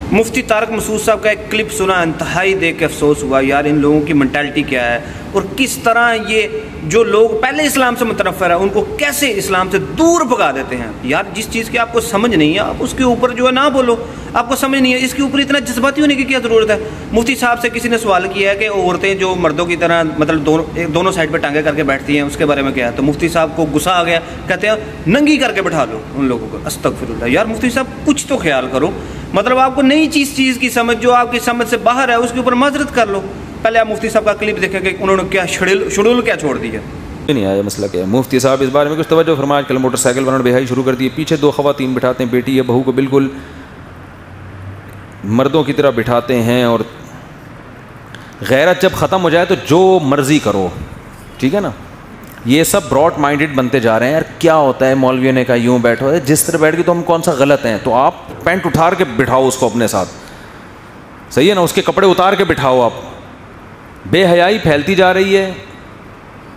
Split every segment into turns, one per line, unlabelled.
मुफ्ती तारक मसूद साहब का एक क्लिप सुना, इंतहाई देख के अफसोस हुआ यार, इन लोगों की मेंटालिटी क्या है और किस तरह ये जो लोग पहले इस्लाम से मुतनफ़र है उनको कैसे इस्लाम से दूर भगा देते हैं। यार जिस चीज़ की आपको समझ नहीं है आप उसके ऊपर जो है ना बोलो, आपको समझ नहीं है इसके ऊपर इतना जज्बाती होने की क्या ज़रूरत है। मुफ्ती साहब से किसी ने सवाल किया है कि औरतें जो मर्दों की तरह मतलब दोनों साइड पर टांगे करके बैठती हैं उसके बारे में क्या है, तो मुफ्ती साहब को गुस्सा आ गया, कहते हैं नंगी करके बैठा लो उन लोगों को। अस्तगफिरुल्लाह, यार मुफ्ती साहब कुछ तो ख्याल करो, मतलब आपको नई चीज़ की समझ जो आपकी समझ से बाहर है उसके ऊपर माजरत कर लो। पहले आप मुफ्ती साहब का क्लिप देखें कि उन्होंने क्या शेड्यूल क्या छोड़ दिया।
नहीं आया मसला क्या है। मुफ्ती साहब इस बारे में कुछ तवज्जो फरमाया, कल मोटरसाइकिल बनाना बेहाई शुरू कर दी, पीछे 2 ख़वातीन बिठाते हैं, बेटी या बहू को बिल्कुल मर्दों की तरह बिठाते हैं और गैरत जब ख़त्म हो जाए तो जो मर्ज़ी करो, ठीक है ना। ये सब ब्रॉड माइंडेड बनते जा रहे हैं। यार क्या होता है मौलवियों ने कहा यूँ बैठो है, जिस तरह बैठ के तो हम कौन सा गलत हैं, तो आप पैंट उठार के बिठाओ उसको अपने साथ, सही है ना, उसके कपड़े उतार के बिठाओ। आप बेहयाई फैलती जा रही है।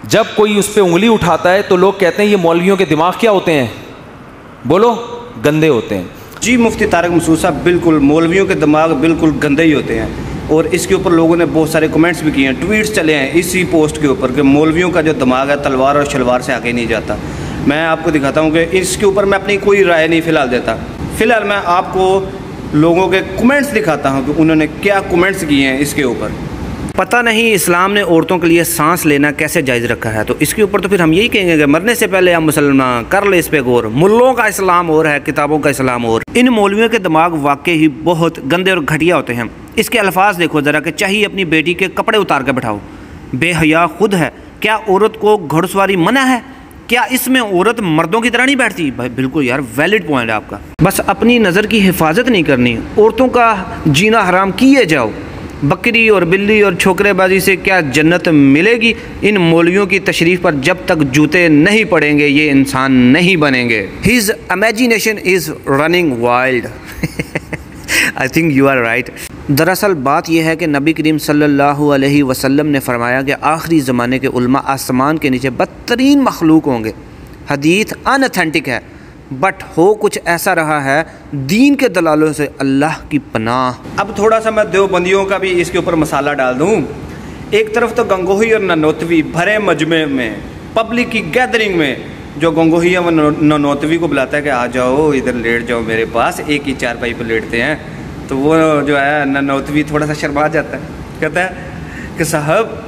जब कोई उस पर उंगली उठाता है तो लोग कहते हैं ये मौलवियों के दिमाग क्या होते हैं, बोलो गंदे होते हैं।
जी मुफ्ती तारक मसूद साहब बिल्कुल, मौलवियों के दिमाग बिल्कुल गंदे ही होते हैं और इसके ऊपर लोगों ने बहुत सारे कमेंट्स भी किए हैं, ट्वीट्स चले हैं इसी पोस्ट के ऊपर कि मौलवियों का जो दिमाग है तलवार और शलवार से आगे नहीं जाता। मैं आपको दिखाता हूँ कि इसके ऊपर मैं अपनी कोई राय नहीं फ़िलहाल देता। फ़िलहाल मैं आपको लोगों के कमेंट्स दिखाता हूँ कि उन्होंने क्या कमेंट्स किए हैं इसके ऊपर। पता नहीं इस्लाम ने औरतों के लिए सांस लेना कैसे जायज़ रखा है, तो इसके ऊपर तो फिर हम यही कहेंगे कि मरने से पहले हम मुसलमान कर ले इस पे गौर। मुल्लों का इस्लाम और है, किताबों का इस्लाम और। इन मौलवियों के दिमाग वाकई ही बहुत गंदे और घटिया होते हैं। इसके अल्फाज देखो ज़रा कि चाहिए अपनी बेटी के कपड़े उतार के बैठाओ, बेहया खुद है। क्या औरत को घुड़सवारी मना है? क्या इसमें औरत मर्दों की तरह नहीं बैठती? भाई बिल्कुल यार, वैलिड पॉइंट है आपका। बस अपनी नज़र की हिफाजत नहीं करनी, औरतों का जीना हराम किए जाओ। बकरी और बिल्ली और छोकरेबाजी से क्या जन्नत मिलेगी? इन मौलवियों की तशरीफ़ पर जब तक जूते नहीं पड़ेंगे ये इंसान नहीं बनेंगे। His imagination is running wild. I think you are right. दरअसल बात यह है कि नबी करीम सल्लल्लाहु अलैहि वसल्लम ने फरमाया कि आखिरी ज़माने के उलमा आसमान के नीचे बदतरीन मखलूक होंगे। हदीथ अनऑथेंटिक है बट हो कुछ ऐसा रहा है दीन के दलालों से अल्लाह की पनाह। अब थोड़ा सा मैं देवबंदियों का भी इसके ऊपर मसाला डाल दूँ। एक तरफ तो गंगोही और ननौतवी भरे मजमे में पब्लिक की गैदरिंग में जो गंगोही व ननौतवी को बुलाता है कि आ जाओ इधर लेट जाओ मेरे पास, एक ही चारपाई पर लेटते हैं, तो वो जो है ननौतवी थोड़ा सा शर्मा जाता है, कहता है कि साहब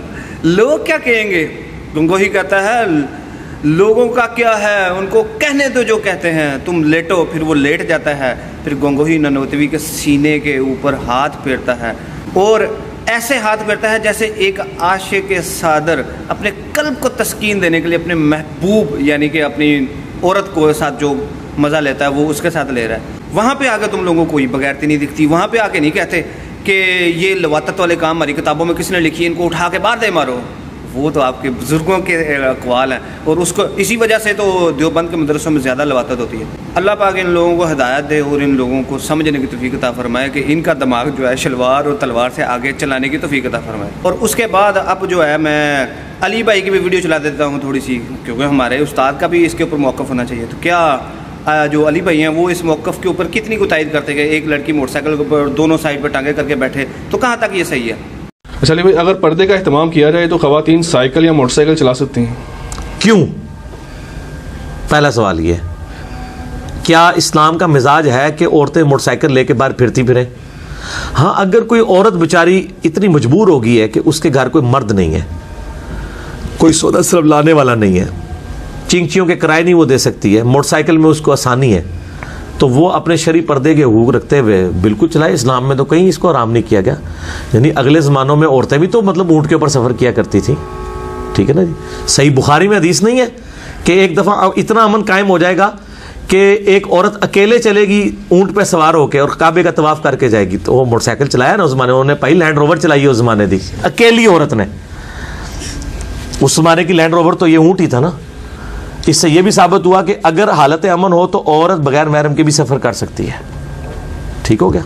लोग क्या कहेंगे। गंगोही कहता है लोगों का क्या है, उनको कहने दो जो कहते हैं, तुम लेटो। फिर वो लेट जाता है, फिर गंगोही ननौतवी के सीने के ऊपर हाथ फेरता है और ऐसे हाथ फेरता है जैसे एक आशिक सादर अपने कल्ब को तस्कीन देने के लिए अपने महबूब यानी कि अपनी औरत को साथ जो मज़ा लेता है वो उसके साथ ले रहा है। वहाँ पे आके तुम लोगों को कोई बगैरती नहीं दिखती। वहाँ पे आके नहीं कहते कि ये लवातत वाले काम हमारी किताबों में किसने लिखी, इनको उठा के बाहर दे मारो। वो तो आपके बुज़ुर्गों के अक़वाल हैं और उसको इसी वजह से तो देवबंद के मदरसों में ज़्यादा लवातत होती है। अल्लाह पाक इन लोगों को हिदायत दे और इन लोगों को समझने की तौफ़ीक़ अता फरमाए कि इनका दिमाग जो है शलवार और तलवार से आगे चलाने की तौफ़ीक़ अता फरमाए। और उसके बाद अब जो है मैं अली भाई की भी वीडियो चला देता हूँ थोड़ी सी, क्योंकि हमारे उस्ताद का भी इसके ऊपर मौक़िफ़ होना चाहिए। तो क्या जो अली भाई हैं वो इस मौक़िफ़ के ऊपर कितनी को तायद करते हैं? एक लड़की मोटरसाइकिल के ऊपर दोनों साइड पर टांगे करके बैठे, तो कहाँ तक ये सही है?
चलिए भाई, अगर पर्दे का एहतमाम किया जाए तो ख़वातीन साइकिल या मोटरसाइकिल चला सकती हैं,
क्यों? पहला सवाल ये, क्या इस्लाम का मिजाज है कि औरतें मोटरसाइकिल लेके बाहर फिरती फिरें? हाँ, अगर कोई औरत बेचारी इतनी मजबूर हो गई है कि उसके घर कोई मर्द नहीं है, कोई सौदा सिर्फ लाने वाला नहीं है, चिंचियों के किराए नहीं वो दे सकती है, मोटरसाइकिल में उसको आसानी है, तो वो अपने शरी पर्दे के हुकूक रखते हुए बिल्कुल चलाए। इस्लाम में तो कहीं इसको आराम नहीं किया गया। यानी अगले ज़मानों में औरतें भी तो मतलब ऊँट के ऊपर सफ़र किया करती थी, ठीक है ना जी। सही बुखारी में हदीस नहीं है कि एक दफ़ा इतना अमन कायम हो जाएगा कि एक औरत अकेले चलेगी ऊँट पे सवार होकर और काबे का तवाफ़ करके जाएगी, तो वो मोटरसाइकिल चलाया ना उस ज़माने में, उन्होंने पहली लैंड रोवर चलाई उस ज़माने दी, अकेली औरत ने। उस ज़माने की लैंड रोवर तो ये ऊँट ही था ना। इससे यह भी साबित हुआ कि अगर हालत अमन हो तो औरत बगैर महरम के भी सफ़र कर सकती है। ठीक हो गया।